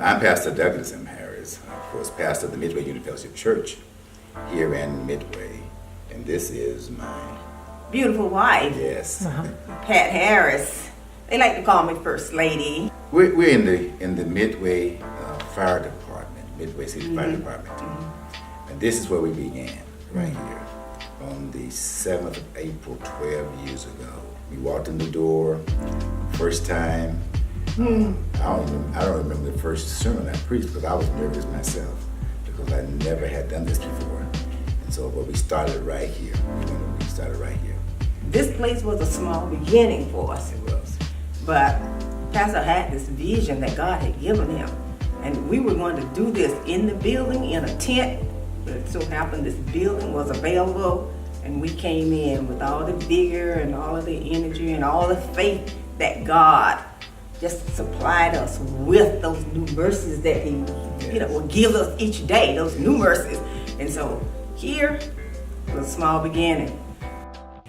I'm Pastor Douglas M. Harris, of course, pastor of the Midway Unity Fellowship Church here in Midway, and this is my beautiful wife. Yes, Pat Harris. They like to call me First Lady. We're in the Midway Fire Department, Midway City Fire Department, and this is where we began right here on the 7th of April, 12 years ago. We walked in the door, first time. I don't remember the first sermon I preached because I was nervous myself because I never had done this before. And so, but we started right here. We started right here. This place was a small beginning for us. It was. But Pastor had this vision that God had given him. And we were going to do this in the building, in a tent. But it so happened this building was available. And we came in with all the vigor and all of the energy and all the faith that God just supplied us with those new mercies that He, will give us each day, those new mercies. And so here was a small beginning.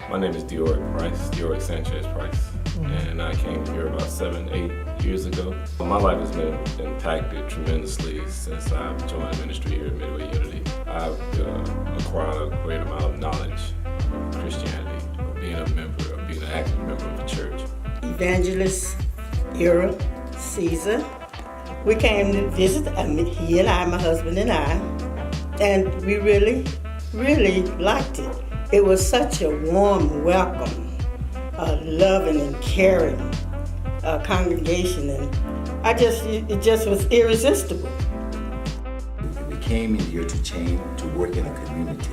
My name is Dioric Sanchez Price, and I came here about 7-8 years ago. My life has been impacted tremendously since I've joined the ministry here at Midway Unity. I've acquired a great amount of knowledge of Christianity, of being an active member of the church. Evangelist Ira Caesar. We came to visit, he and I, my husband and I, and we really liked it. It was such a warm welcome, a loving and caring congregation, and it just was irresistible. We came in here to change, to work in a community,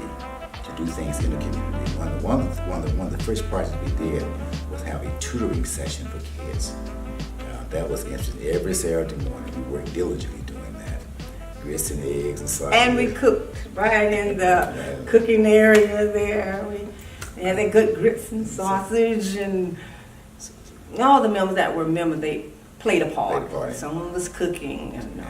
to do things in the community. One of the first projects we did was have a tutoring session for kids. That was interesting. Every Saturday morning, we worked diligently doing that. Grits and eggs and sausage. And we cooked right in the cooking area there. We had the good grits and sausage, and all the members that were members, they played a part. Someone was cooking, and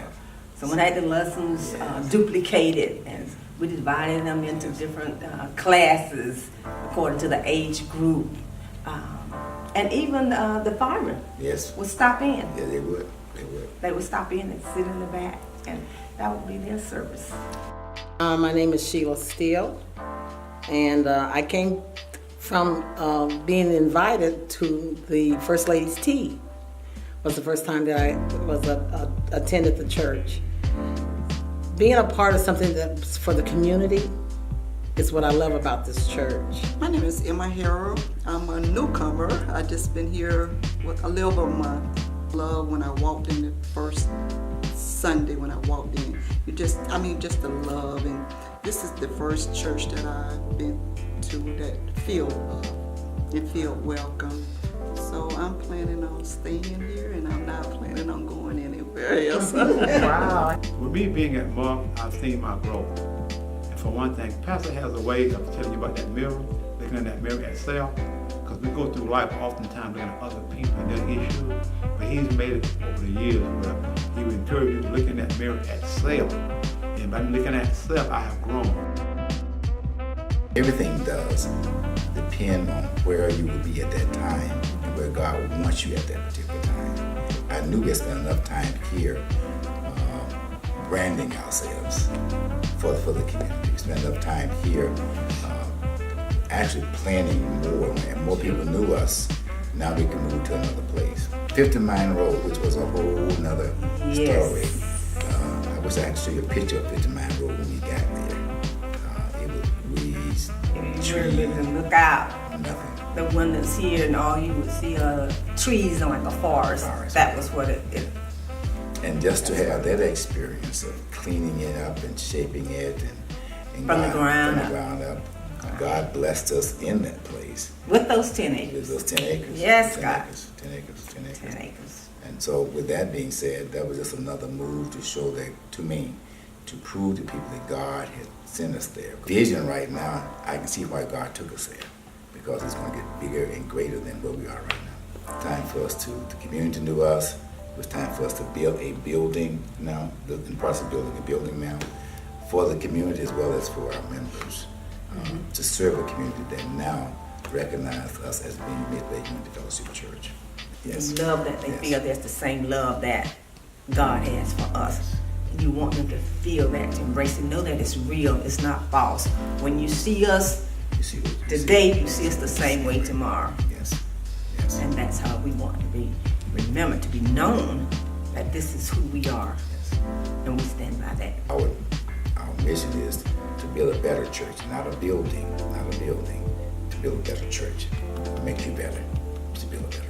someone had the lessons duplicated, and we divided them into different classes according to the age group. And even the firemen would stop in. Yeah, they would. They would stop in and sit in the back, and that would be their service. My name is Sheila Steele, and I came from being invited to the First Lady's Tea. It was the first time that I was attended the church. Being a part of something that's for the community is what I love about this church. My name is Emma Harrell. I'm a newcomer. I just been here a little over a month. Love when I walked in the first Sunday when I walked in. Just the love, and this is the first church that I've been to that feel love and feel welcome. So I'm planning on staying here, and I'm not planning on going anywhere else. Wow. With me being at MUF, I've seen my growth. And for one thing, Pastor has a way of telling you about that mirror, looking in that mirror at self, because we go through life oftentimes looking at other people and their issues, but he's made it over the years where he would encourage you to look in that mirror at self. And by looking at self, I have grown. Everything does depend on where you will be at that time and where God wants you at that particular time. I knew we spent enough time here branding ourselves for the community. We spent enough time here actually planning more, and more people knew us. Now we can move to another place. 50 Mile Road, which was a whole nother story. I wish I had to show you a picture of 50 Mile Road when we got there. It was weeds, trees, Look out. nothing. The one that's here, and all you would see are trees in like a forest. That was what it. And just to have that experience of cleaning it up and shaping it and From the ground up. God blessed us in that place. With those 10 acres. With those 10 acres. Yes, 10 God. Acres, 10 acres, 10 acres. 10 acres. And so with that being said, that was just another move to show that, to me, to prove to people that God had sent us there. Vision right now, I can see why God took us there, because it's going to get bigger and greater than where we are right now. Time for us the community knew us. It was time for us to build a building now, in the process of building a building now, for the community as well as for our members, to serve a community that now recognize us as being Midway Unity Fellowship Church. Yes. Love that they feel there's the same love that God has for us. You want them to feel that, to embrace it, know that it's real, it's not false. When you see us You see what you today, you see us the same way tomorrow. see. Yes. Yes. And that's how we want to be remembered, to be known that this is who we are. Yes. And we stand by that. Our mission is to build a better church, not a building, to build a better church, to make you better, to build a better